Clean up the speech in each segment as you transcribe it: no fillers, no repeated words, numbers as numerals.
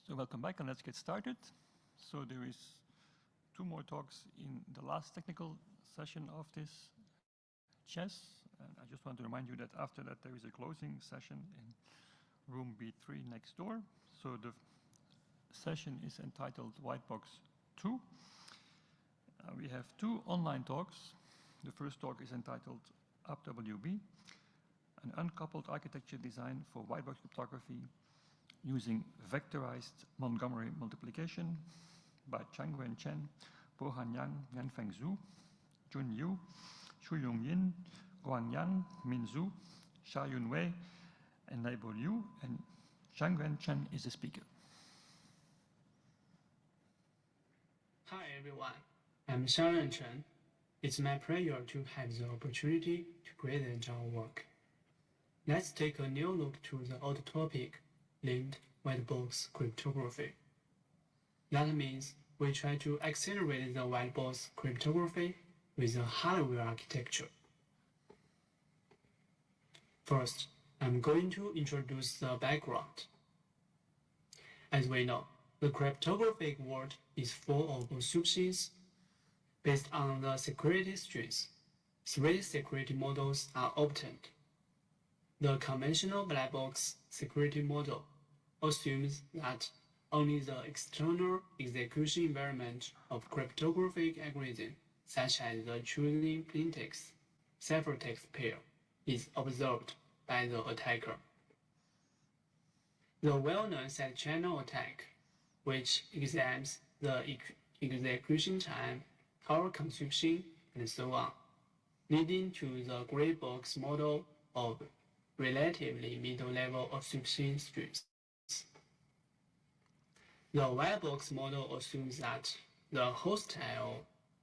So welcome back and let's get started. So there is 2 more talks in the last technical session of this CHES. And I just want to remind you that after that there is a closing session in room B3 next door. So the session is entitled Whitebox II. We have 2 online talks. The first talk is entitled UpWB, an uncoupled architecture design for whitebox cryptography using vectorized Montgomery multiplication by Changwen Chen, Bohan Yang, Yanfeng Zhu, Jun Yu, Shuyong Yin, Guang Yang, Min Zhu, Xiaoyun Wei, and Naibo Liu, and Changwen Chen is the speaker. Hi everyone, I'm Xiaoyun Chen. It's my pleasure to have the opportunity to present our work. Let's take a new look to the old topic named whitebox cryptography. That means we try to accelerate the whitebox cryptography with a hardware architecture. First, I'm going to introduce the background. As we know, the cryptographic world is full of assumptions. Based on the security strings, 3 security models are obtained. The conventional black box security model assumes that only the external execution environment of cryptographic algorithm, such as the choosing plaintext ciphertext pair, is observed by the attacker. The well-known side-channel attack, which examines the execution time, power consumption, and so on, leading to the gray box model of relatively middle-level assumption strings. The white box model assumes that the hostile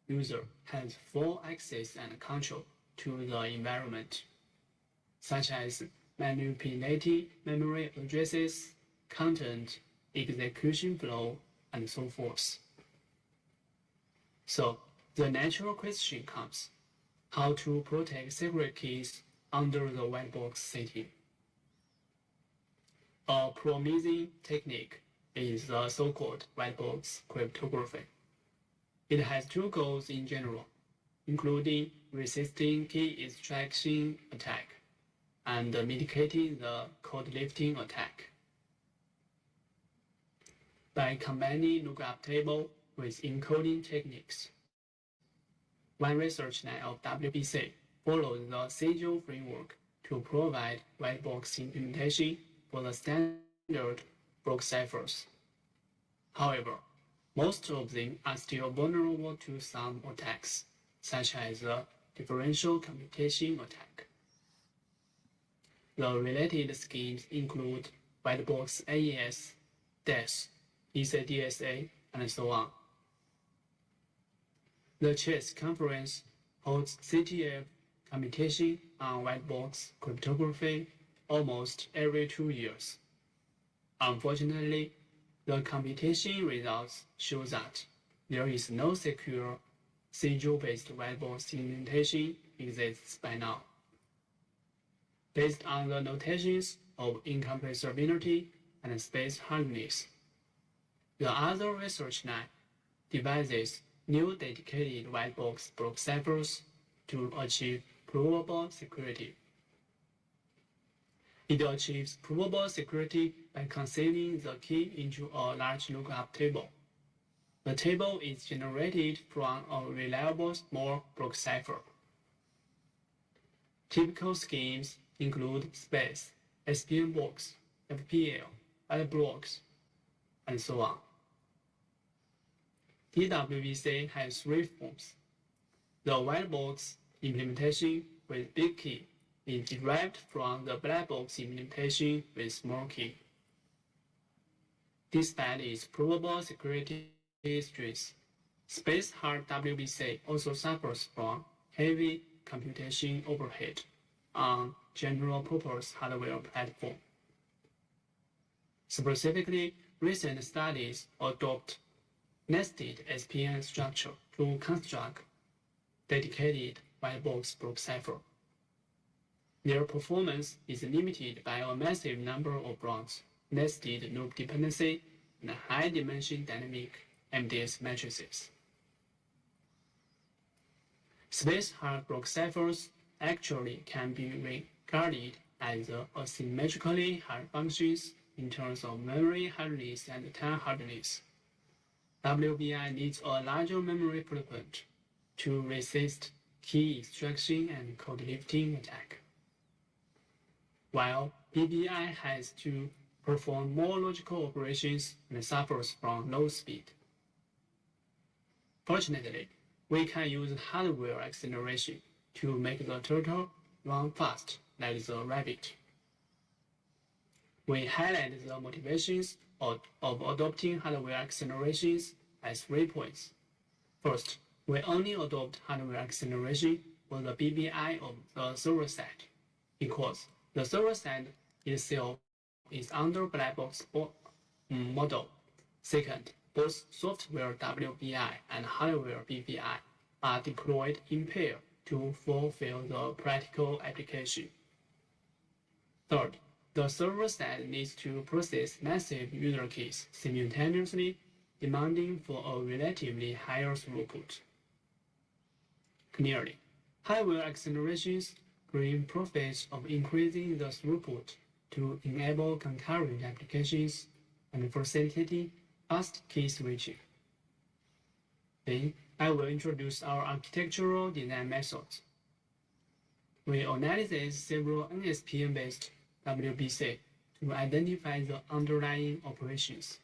user has full access and control to the environment, such as manipulating memory addresses, content, execution flow, and so forth. So, the natural question comes: how to protect secret keys under the white box setting? A promising technique is the so-called white box cryptography. It has 2 goals in general, including resisting key extraction attack and mitigating the code lifting attack. By combining lookup table with encoding techniques, one research line of WBC follows the CHES framework to provide white box implementation for the standard block ciphers. However, most of them are still vulnerable to some attacks, such as the differential computation attack. The related schemes include white box AES, DES, ECDSA, and so on. The CHES conference holds CTF computation on white box cryptography almost every 2 years. Unfortunately, the computation results show that there is no secure CHES-based white box implementation exists by now. Based on the notations of incompressibility and space hardness, the other research line devises new dedicated white box block ciphers to achieve provable security. It achieves provable security by concealing the key into a large lookup table. The table is generated from a reliable small block cipher. Typical schemes include space, SPN box, FPL, white blocks, and so on. DWBC has 3 forms. The white box implementation with big key is derived from the black box implementation with small key. Despite its provable security strengths, space hard WBC also suffers from heavy computation overhead on general-purpose hardware platform. Specifically, recent studies adopt nested SPN structure to construct dedicated white box block cipher. Their performance is limited by a massive number of blocks, nested loop dependency, and high-dimension dynamic MDS matrices. Space hard block ciphers actually can be regarded as asymmetrically hard functions in terms of memory hardness and time hardness. WBI needs a larger memory footprint to resist key extraction and code lifting attack, while BBI has to perform more logical operations and suffers from low speed. Fortunately, we can use hardware acceleration to make the turtle run fast like the rabbit. We highlight the motivations of adopting hardware accelerations as 3 points. First, we only adopt hardware acceleration for the BBI of the server side because the server side itself is under black box model. Second, both software WBI and hardware BBI are deployed in pair to fulfill the practical application. Third, the server side needs to process massive user keys simultaneously, demanding for a relatively higher throughput. Clearly, hardware accelerations bring profits of increasing the throughput to enable concurrent applications and facilitate fast key switching. Then, I will introduce our architectural design methods. We analyze several NSPN-based WBC to identify the underlying operations.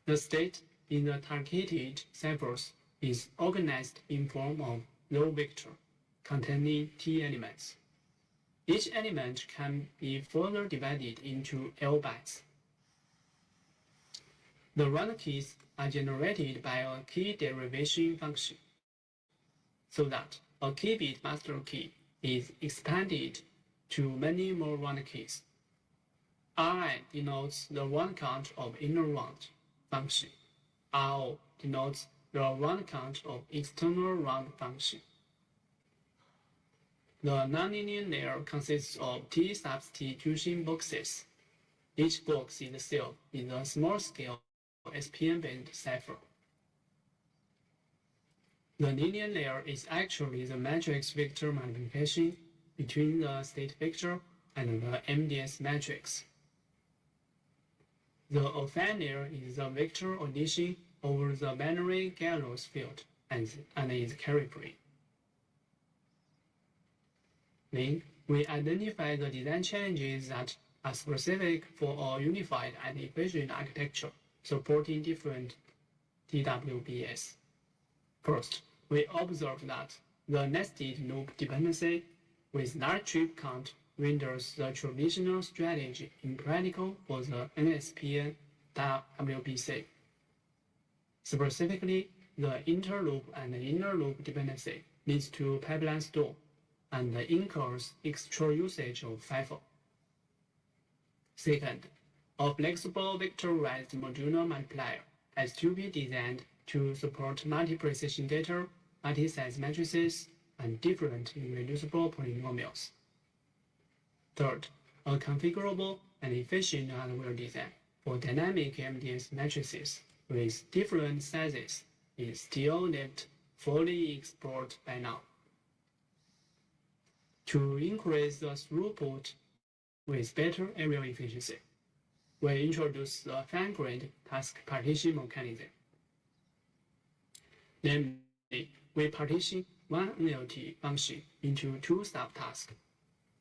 The state in the targeted ciphers is organized in form of row vector containing T elements. Each element can be further divided into L bytes. The round keys are generated by a key derivation function, so that a key bit master key is expanded to many more round keys. Ri denotes the round count of inner round function. Ro denotes the round count of external round function. The nonlinear layer consists of T substitution boxes. Each box itself is a small-scale SPN-based cipher. The linear layer is actually the matrix vector multiplication between the state vector and the MDS matrix. The affine layer is the vector addition over the binary Galois field and is carry-free. Then, we identify the design challenges that are specific for a unified and efficient architecture supporting different DWBS. First, we observe that the nested loop dependency with large trip count renders the traditional strategy impractical for the NSPN WBC. Specifically, the interloop and inner loop dependency leads to pipeline stall and incurs extra usage of FIFO. Second, a flexible vectorized modular multiplier has to be designed to support multi-precision data, multi-size matrices, and different irreducible polynomials. Third, a configurable and efficient hardware design for dynamic MDS matrices with different sizes is still not fully explored by now. To increase the throughput with better aerial efficiency, we introduce the fine-grained task partition mechanism. Namely, we partition one NLT function into two subtasks.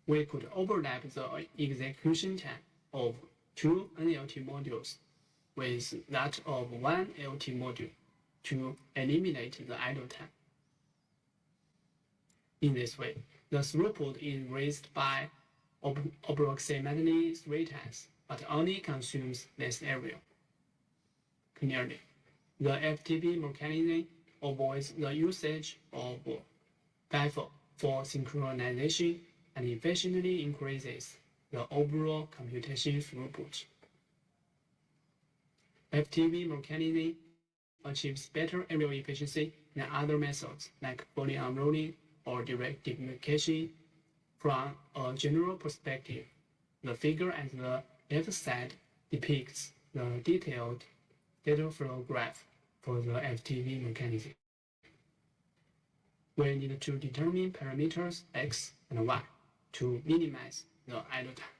We could overlap the execution time of two NLT modules with that of one LT module to eliminate the idle time. In this way, the throughput is raised by approximately 3 times, but only consumes less area. Clearly, the FTP mechanism avoids the usage of FIFO for synchronization and efficiently increases the overall computation throughput. FTP mechanism achieves better aerial efficiency than other methods like fully unrolling or direct duplication. From a general perspective, the figure at the left side depicts the detailed data flow graph for the FTV mechanism. We need to determine parameters x and y to minimize the idle time.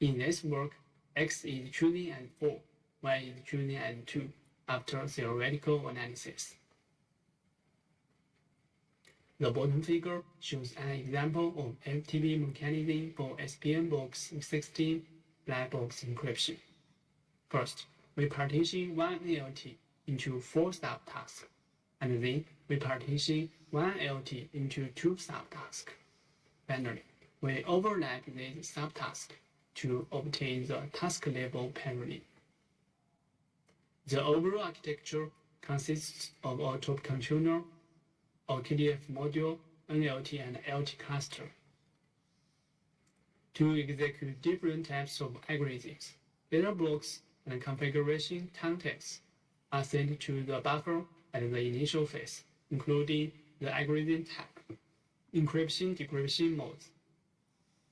In this work, x is chosen as 4, y is chosen as 2 after theoretical analysis. The bottom figure shows an example of FTP mechanism for SPM box 16 black box encryption. First, we partition one ALT into 4 subtasks, and then we partition one ALT into 2 subtasks. Finally, we overlap these subtasks to obtain the task level parity. The overall architecture consists of a top controller, a KDF module, NLT, and LT cluster. To execute different types of algorithms, data blocks and configuration contexts are sent to the buffer at the initial phase, including the algorithm type, encryption-decryption modes,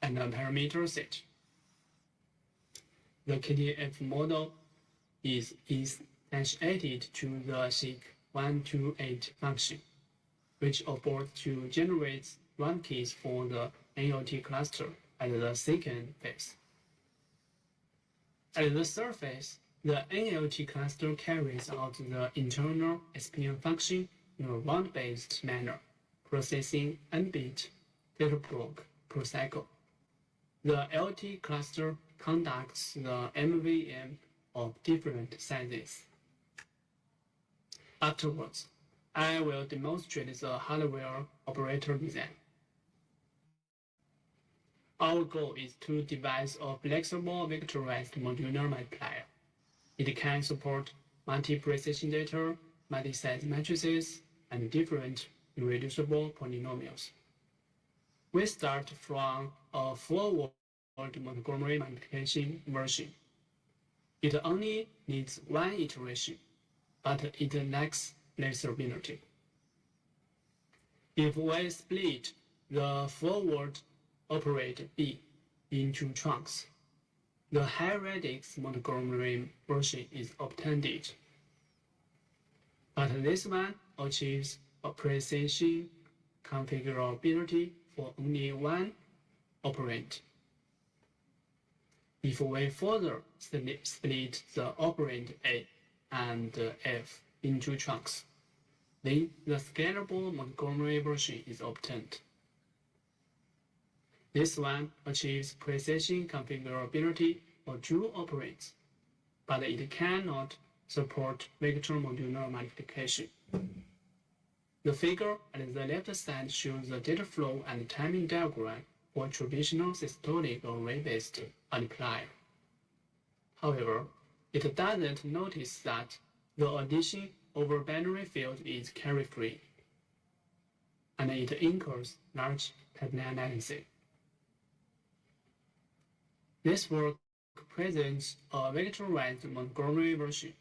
and a parameter set. The KDF model is instantiated to the SHIC128 function, which aborts to generate run keys for the NLT cluster at the second phase. At the third phase, the NLT cluster carries out the internal SPM function in a round-based manner, processing n-bit data block per cycle. The LT cluster conducts the MVM of different sizes. Afterwards, I will demonstrate the hardware operator design. Our goal is to devise a flexible vectorized modular multiplier. It can support multi-precision data, multi-size matrices, and different irreducible polynomials. We start from a forward Montgomery multiplication version. It only needs one iteration, but it lacks flexibility. If we split the forward operand B into chunks, the high-radix Montgomery version is obtained. But this one achieves a precision configurability for only one operand. If we further split the operand A and F into chunks, then the scalable Montgomery version is obtained. This one achieves precision configurability for 2 operands, but it cannot support vector modular multiplication. The figure at the left side shows the data flow and timing diagram for traditional systolic array-based multiplier. However, it doesn't notice that the addition over binary field is carry-free, and it incurs large pipeline latency. This work presents a vectorized Montgomery version.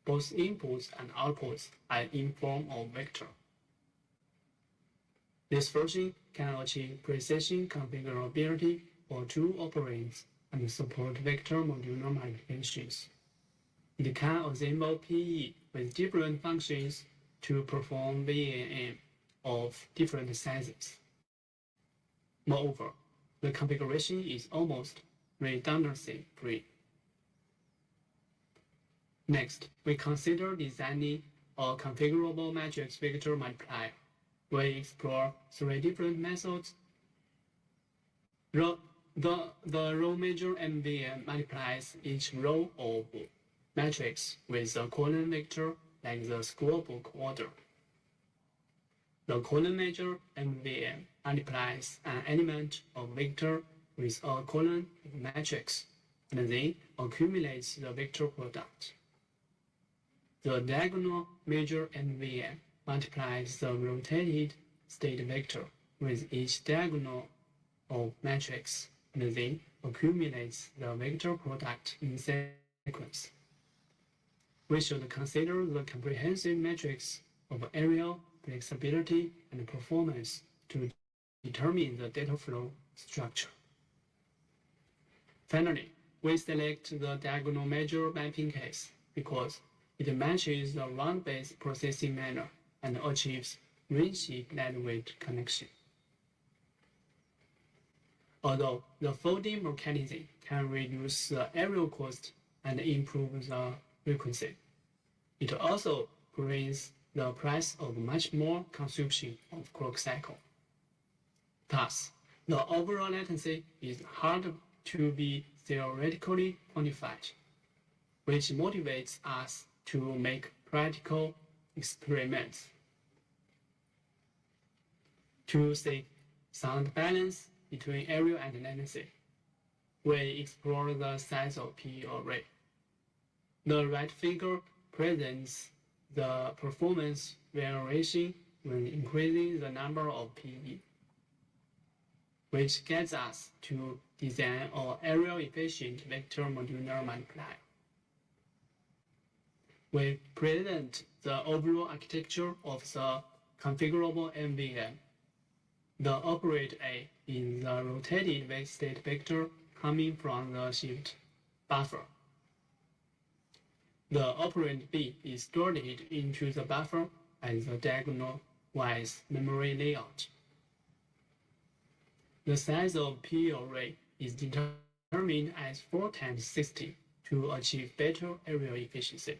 Both inputs and outputs are in form of vector. This version can achieve precision configurability for 2 operands and support vector modular multiplications. It can assemble PE with different functions to perform VNM of different sizes. Moreover, the configuration is almost redundancy-free. Next, we consider designing a configurable matrix vector multiplier. We explore 3 different methods. The row major MVM multiplies each row of matrix with a column vector like the schoolbook order. The column major MVM multiplies an element of vector with a column of matrix and then accumulates the vector product. The diagonal major MVM multiplies the rotated state vector with each diagonal of matrix and then accumulates the vector product in sequence. We should consider the comprehensive matrix of area, flexibility, and performance to determine the data flow structure. Finally, we select the diagonal measure mapping case because it matches the round-based processing manner and achieves ring-ship lightweight connection. Although the folding mechanism can reduce the aerial cost and improve the frequency, it also brings the price of much more consumption of clock cycle. Thus, the overall latency is hard to be theoretically quantified, which motivates us to make practical experiments. To seek sound balance between area and latency, we explore the size of PE array. The right figure presents the performance variation when increasing the number of PE, which gets us to design an area-efficient vector modular multiplier. We present the overall architecture of the configurable MVM. The operand A is the rotated state vector coming from the shift buffer. The operand B is stored into the buffer as a diagonal-wise memory layout. The size of P array is determined as 4 times 60 to achieve better area efficiency.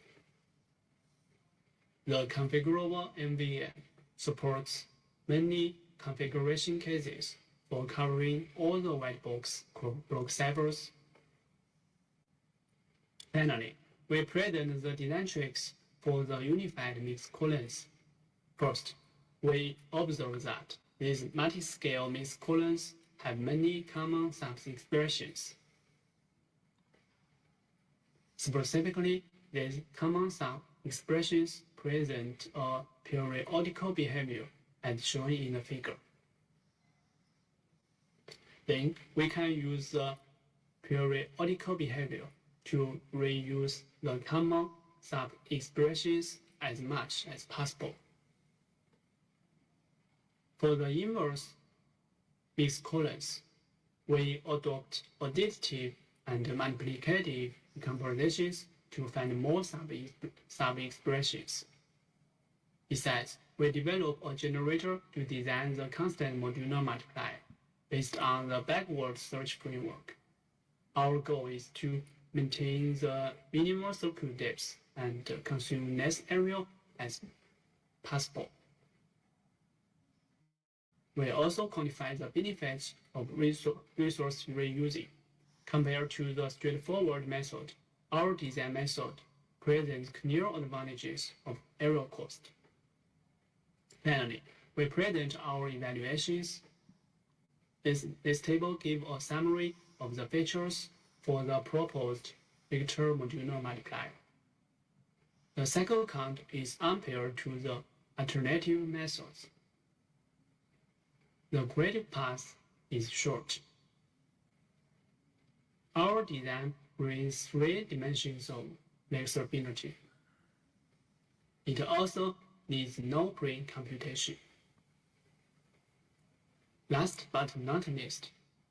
The configurable MVM supports many configuration cases for covering all the white box block ciphers. Finally, we present the design tricks for the unified mixed columns. First, we observe that these multi-scale mixed columns have many common sub-expressions. Specifically, these common sub-expressions present a periodical behavior as shown in the figure. Then we can use the periodical behavior to reuse the common sub-expressions as much as possible. For the inverse mixed columns, we adopt additive and multiplicative compositions to find more sub-expressions. Besides, we develop a generator to design the constant modular multiplier based on the backward search framework. Our goal is to maintain the minimal circuit depth and consume less area as possible. We also quantify the benefits of resource reusing. Compared to the straightforward method, our design method presents clear advantages of area cost. Finally, we present our evaluations. This table gives a summary of the features for the proposed vector modular multiplier. The cycle count is unpaired to the alternative methods. The graded path is short. Our design brings 3 dimensions of flexibility. It also needs no pre-computation. Last but not least,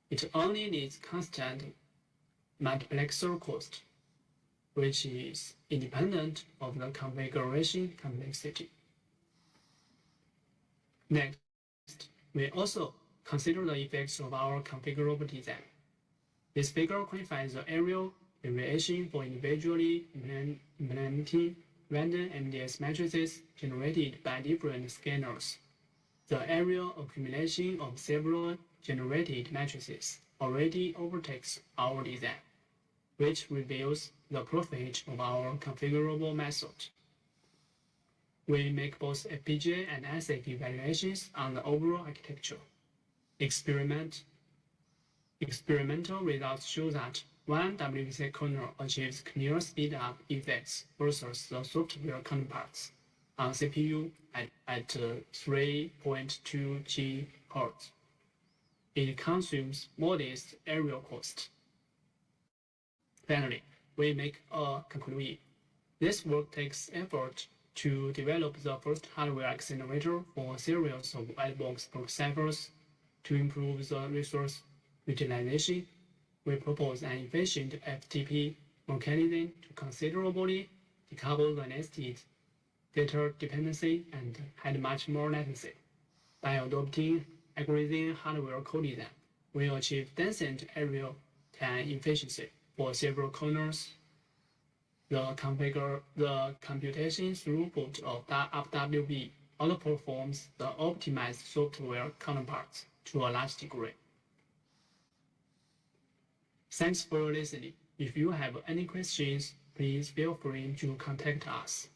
it only needs constant multiplexer cost, which is independent of the configuration complexity. Next, we also consider the effects of our configurable design. This figure quantifies the areal variation for individually implementing random MDS matrices generated by different scanners. The areal accumulation of several generated matrices already overtakes our design, which reveals the profit of our configurable method. We make both FPGA and ASIC evaluations on the overall architecture. Experimental results show that one WPC kernel achieves clear speed-up effects versus the software counterparts on CPU at 3.2 GHz. It consumes modest aerial cost. Finally, we make a conclusion. This work takes effort to develop the first hardware accelerator for a series of white box ciphers to improve the resource utilization we propose an efficient FTP mechanism to considerably decouple the nested data dependency and had much more latency. By adopting algorithm hardware co-design, we achieve decent aerial time efficiency for several corners. The computation throughput of FWB outperforms the optimized software counterparts to a large degree. Thanks for listening. If you have any questions, please feel free to contact us.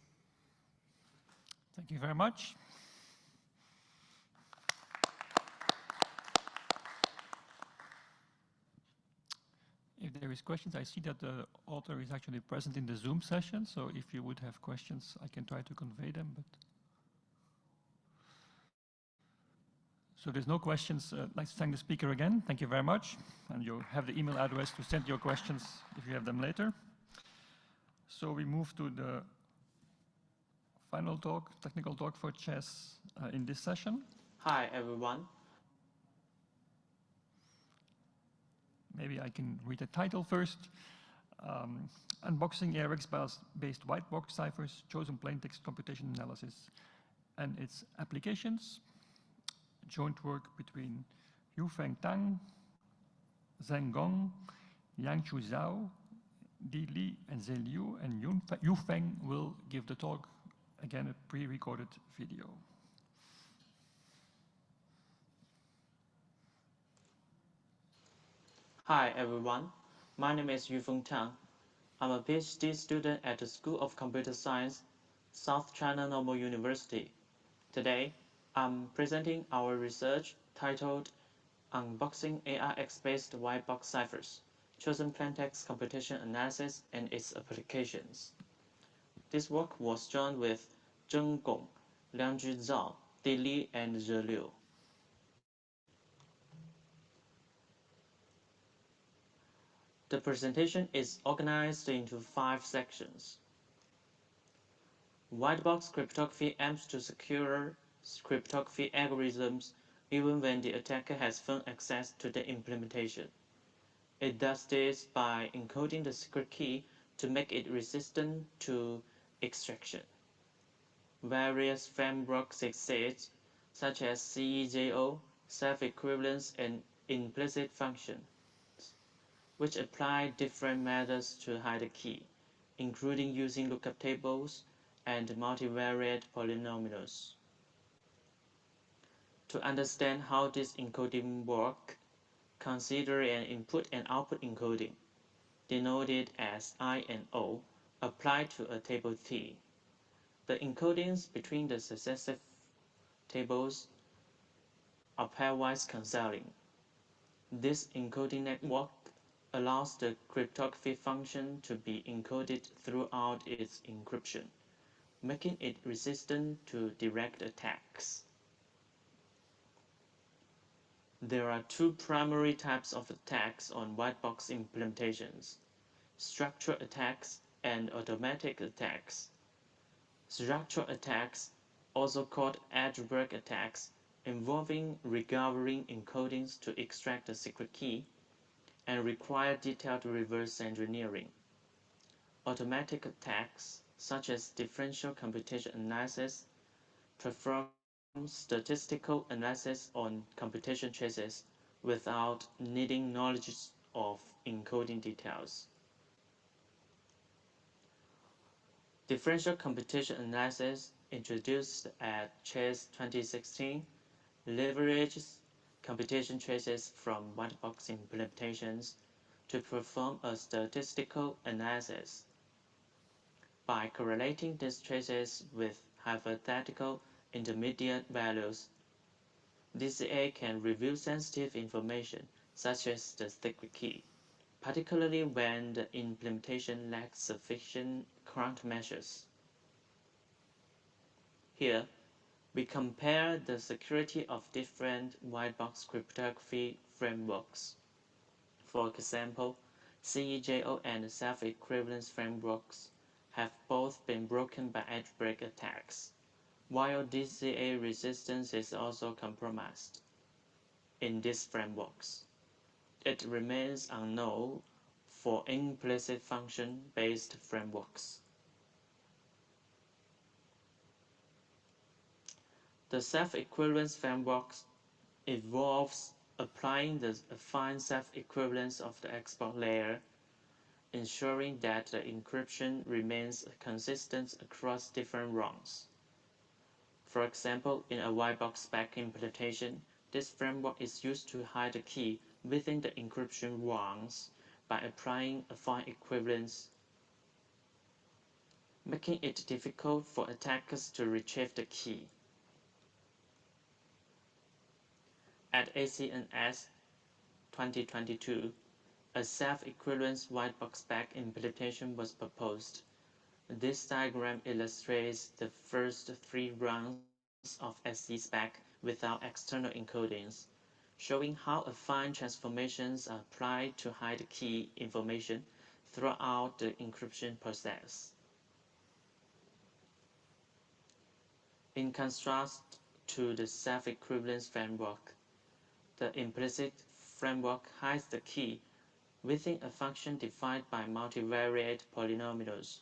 Thank you very much. If there is questions, I see that the author is actually present in the Zoom session, so if you would have questions, I can try to convey them. But so there's no questions. I'd like to thank the speaker again. Thank you very much. And you have the email address to send your questions if you have them later. So we move to the final talk, technical talk for CHES in this session. Hi, everyone. Maybe I can read the title first. Unboxing ARX-based whitebox ciphers, chosen plaintext computation analysis and its applications. Joint work between Yufeng Tang, Zheng Gong, Yangchu Zhao, Di Li, and Zhe Liu, and Yufeng will give the talk, again a pre-recorded video. Hi, everyone. My name is Yufeng Tang. I'm a PhD student at the School of Computer Science, South China Normal University. Today, I'm presenting our research titled Unboxing ARX-based whitebox ciphers, chosen plaintext computation analysis and its applications. This work was joined with Zheng Gong, Liangju Zhao, Di Li, and Zhe Liu. The presentation is organized into 5 sections. Whitebox cryptography aims to secure cryptography algorithms even when the attacker has firm access to the implementation. It does this by encoding the secret key to make it resistant to extraction. Various frameworks exist, such as CEJO, self-equivalence, and implicit function, which apply different methods to hide the key, including using lookup tables and multivariate polynomials. To understand how this encoding works, consider an input and output encoding, denoted as I and O, applied to a table T. The encodings between the successive tables are pairwise cancelling. This encoding network allows the cryptography function to be encoded throughout its encryption, making it resistant to direct attacks. There are 2 primary types of attacks on whitebox implementations: structural attacks and automatic attacks. Structural attacks, also called algebraic attacks, involving recovering encodings to extract the secret key, and require detailed reverse engineering. Automatic attacks, such as differential computation analysis, perform statistical analysis on computation traces without needing knowledge of encoding details. Differential computation analysis, introduced at CHES 2016, leverages computation traces from whitebox implementations to perform a statistical analysis. By correlating these traces with hypothetical intermediate values, DCA can reveal sensitive information such as the secret key, particularly when the implementation lacks sufficient countermeasures. Here, we compare the security of different whitebox cryptography frameworks. For example, CEJO and self-equivalence frameworks have both been broken by algebraic attacks, while DCA resistance is also compromised in these frameworks. it remains unknown for implicit function-based frameworks. The self-equivalence framework involves applying the affine self-equivalence of the export layer, ensuring that the encryption remains consistent across different runs. For example, in a Whitebox spec implementation, this framework is used to hide the key within the encryption runs by applying affine equivalence, making it difficult for attackers to retrieve the key. At ACNS 2022, a self-equivalence whitebox spec implementation was proposed. This diagram illustrates the first 3 runs of SE spec without external encodings, showing how affine transformations are applied to hide key information throughout the encryption process. In contrast to the self-equivalence framework, the implicit framework hides the key within a function defined by multivariate polynomials.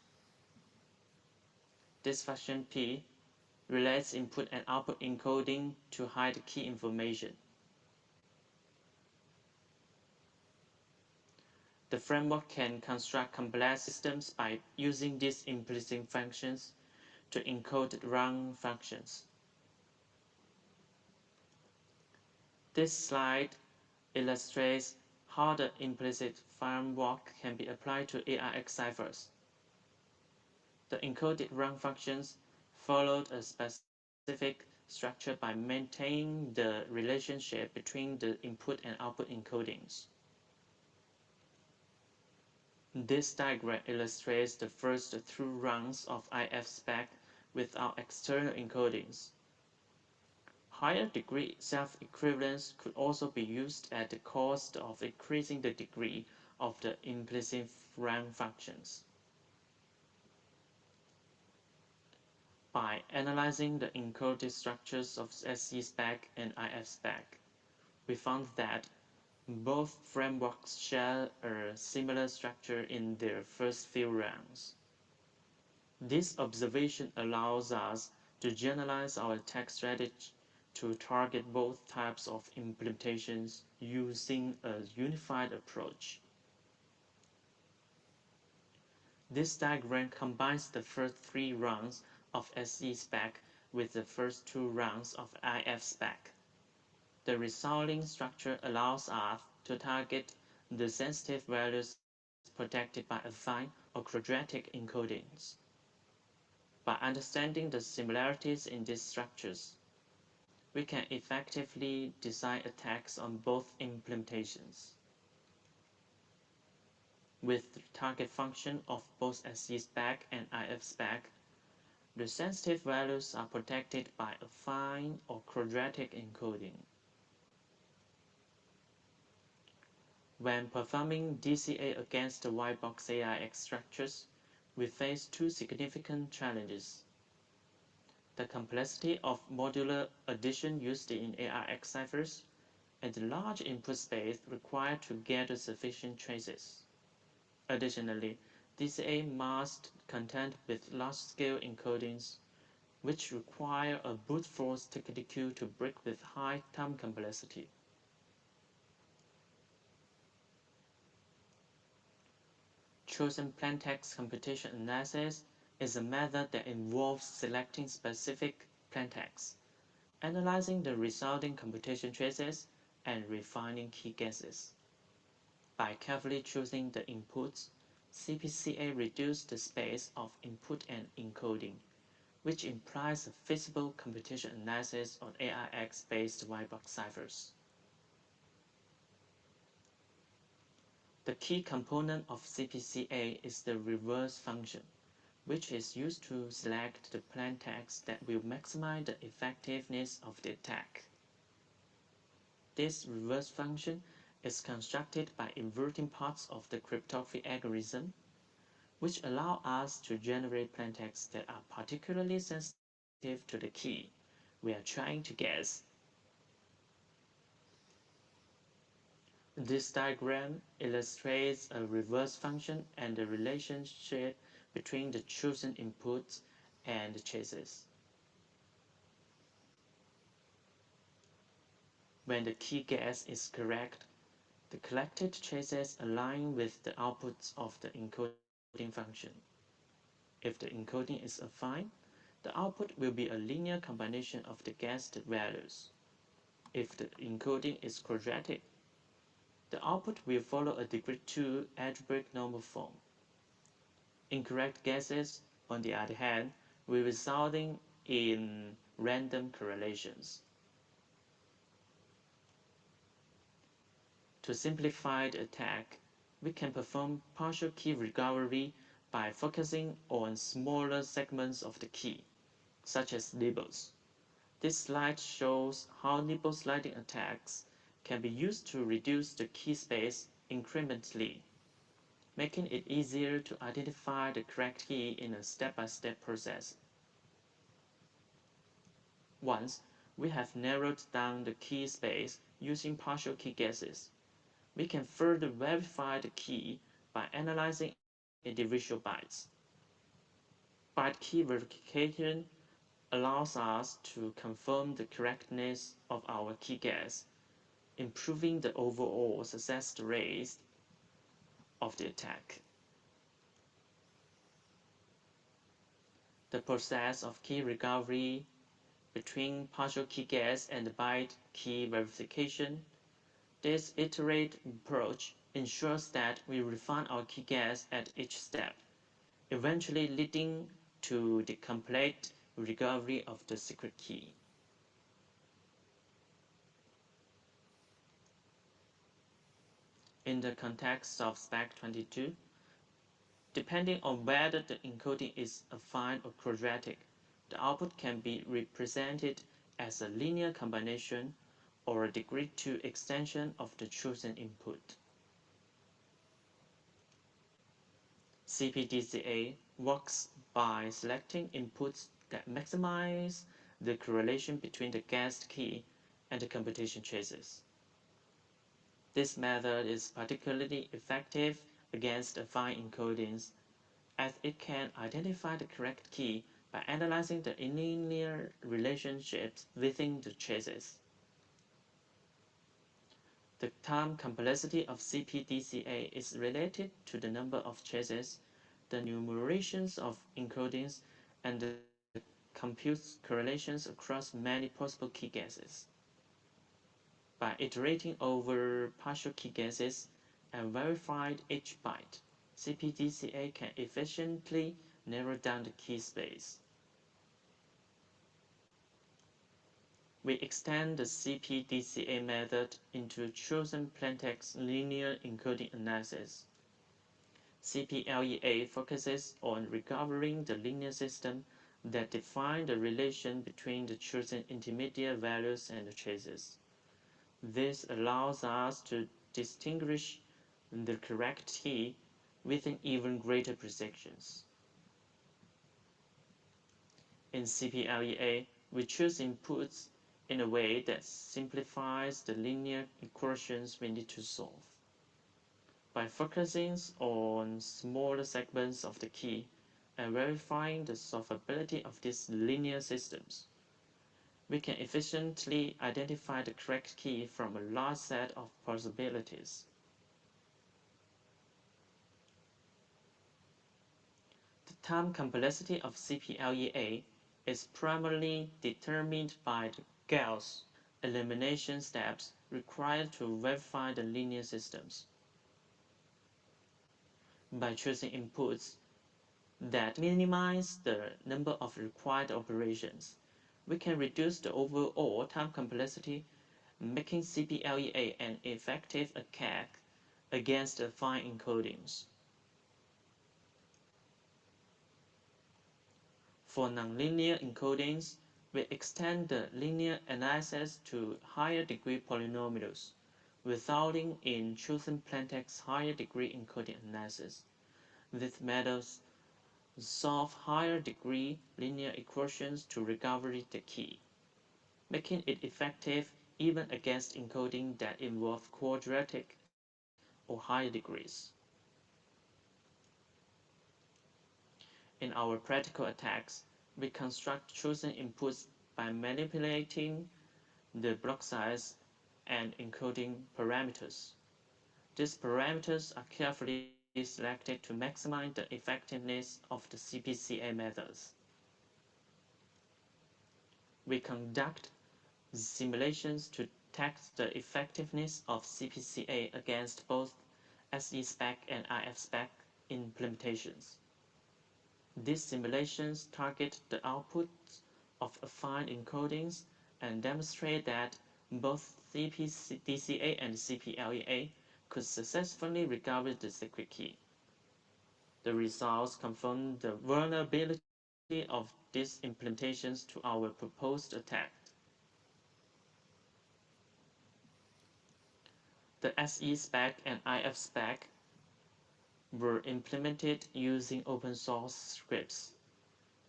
This function P relates input and output encoding to hide key information. The framework can construct complex systems by using these implicit functions to encode run functions. This slide illustrates how the implicit framework can be applied to ARX ciphers. The encoded run functions followed a specific structure by maintaining the relationship between the input and output encodings. This diagram illustrates the first 2 runs of IF spec without external encodings. Higher degree self-equivalence could also be used at the cost of increasing the degree of the implicit run functions. By analyzing the encoded structures of SE spec and IF spec, we found that both frameworks share a similar structure in their first few rounds. This observation allows us to generalize our attack strategy to target both types of implementations using a unified approach. This diagram combines the first 3 rounds of SE spec with the first 2 rounds of IF spec. The resulting structure allows us to target the sensitive values protected by affine or quadratic encodings. By understanding the similarities in these structures, we can effectively design attacks on both implementations. With the target function of both SE spec and IF spec, the sensitive values are protected by affine or quadratic encoding. When performing DCA against the Whitebox AIX structures, we face 2 significant challenges: the complexity of modular addition used in ARX ciphers, and the large input space required to gather sufficient traces. Additionally, DCA must contend with large-scale encodings, which require a brute force technique to break with high time complexity. Chosen plaintext computation analysis is a method that involves selecting specific plaintext, analyzing the resulting computation traces, and refining key guesses. By carefully choosing the inputs, CPCA reduces the space of input and encoding, which implies a feasible computation analysis on ARX-based Whitebox ciphers. The key component of CPCA is the reverse function, which is used to select the plaintext that will maximize the effectiveness of the attack. This reverse function is constructed by inverting parts of the cryptography algorithm, which allow us to generate plaintexts that are particularly sensitive to the key we are trying to guess. This diagram illustrates a reverse function and the relationship between the chosen inputs and the chases. When the key guess is correct, the collected chases align with the outputs of the encoding function. If the encoding is affine, the output will be a linear combination of the guessed values. If the encoding is quadratic, the output will follow a degree 2 algebraic normal form. Incorrect guesses, on the other hand, will result in random correlations. To simplify the attack, we can perform partial key recovery by focusing on smaller segments of the key, such as nibbles. This slide shows how nibble sliding attacks can be used to reduce the key space incrementally, making it easier to identify the correct key in a step-by-step process. Once we have narrowed down the key space using partial key guesses, we can further verify the key by analyzing individual bytes. Byte key verification allows us to confirm the correctness of our key guess, improving the overall success rate of the attack. The process of key recovery between partial key guess and byte key verification. This iterative approach ensures that we refine our key guess at each step, eventually leading to the complete recovery of the secret key. In the context of spec 22, depending on whether the encoding is affine or quadratic, the output can be represented as a linear combination or a degree 2 extension of the chosen input. CPDCA works by selecting inputs that maximize the correlation between the guessed key and the computation chases. This method is particularly effective against affine encodings, as it can identify the correct key by analyzing the linear relationships within the chases. The time complexity of CPDCA is related to the number of chases, the numerations of encodings, and the compute correlations across many possible key guesses. By iterating over partial key guesses and verifying each byte, CPDCA can efficiently narrow down the key space. We extend the CPDCA method into chosen plaintext linear encoding analysis. CPLEA focuses on recovering the linear system that define the relation between the chosen intermediate values and the chases. This allows us to distinguish the correct key with an even greater precision. In CPLEA, we choose inputs in a way that simplifies the linear equations we need to solve. By focusing on smaller segments of the key and verifying the solvability of these linear systems, we can efficiently identify the correct key from a large set of possibilities. The time complexity of CPLEA is primarily determined by the Gauss elimination steps required to verify the linear systems. By choosing inputs that minimize the number of required operations, we can reduce the overall time complexity, making CPLEA an effective attack against affine encodings. For nonlinear encodings, we extend the linear analysis to higher degree polynomials, resulting in chosen plaintext higher degree encoding analysis. These methods solve higher degree linear equations to recover the key, making it effective even against encoding that involve quadratic or higher degrees. In our practical attacks, we construct chosen inputs by manipulating the block size and encoding parameters. These parameters are carefully selected to maximize the effectiveness of the CPCA methods. We conduct simulations to test the effectiveness of CPCA against both SE-spec and IF-spec implementations. These simulations target the outputs of affine encodings and demonstrate that both CPDCA and CPLEA could successfully recover the secret key. The results confirm the vulnerability of these implementations to our proposed attack. The SE-spec and IF-spec were implemented using open source scripts.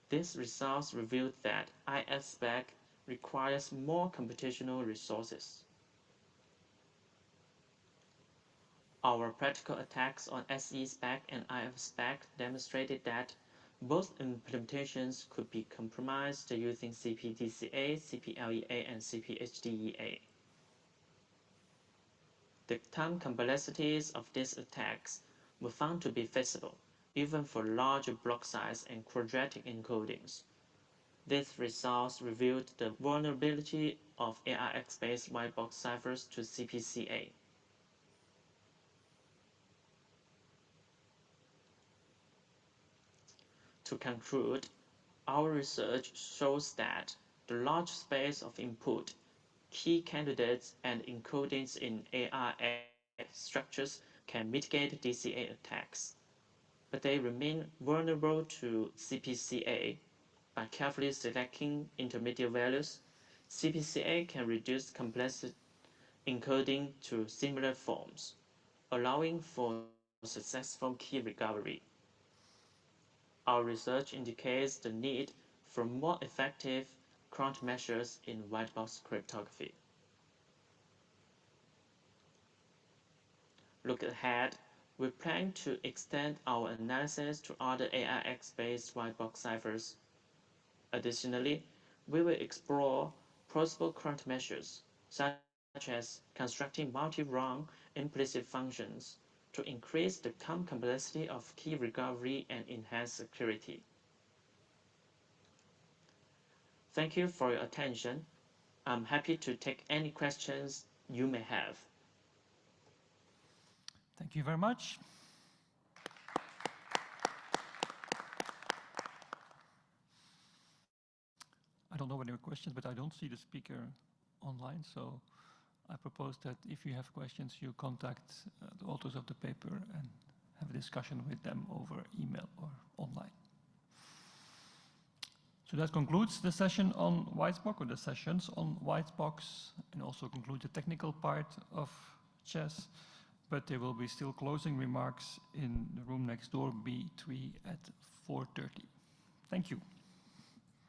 These results revealed that IF-spec requires more computational resources. Our practical attacks on SE-spec and IF-spec demonstrated that both implementations could be compromised using CPDCA, CPLEA, and CPHDEA. The time complexities of these attacks were found to be feasible, even for larger block size and quadratic encodings. These results revealed the vulnerability of ARX-based whitebox ciphers to CPCA. To conclude, our research shows that the large space of input, key candidates, and encodings in ARX structures can mitigate DCA attacks, but they remain vulnerable to CPCA. By carefully selecting intermediate values, CPCA can reduce complex encoding to similar forms, allowing for successful key recovery. Our research indicates the need for more effective countermeasures in whitebox cryptography. Look ahead, we plan to extend our analysis to other ARX-based whitebox ciphers. Additionally, we will explore possible countermeasures, such as constructing multi-rung implicit functions to increase the time complexity of key recovery and enhance security. Thank you for your attention. I'm happy to take any questions you may have. Thank you very much. I don't know whether there are questions, but I don't see the speaker online, so I propose that if you have questions, you contact the authors of the paper and have a discussion with them over email or online. So that concludes the session on Whitebox, or the sessions on Whitebox, and also concludes the technical part of CHES, but there will be still closing remarks in the room next door, B3, at 4:30. Thank you.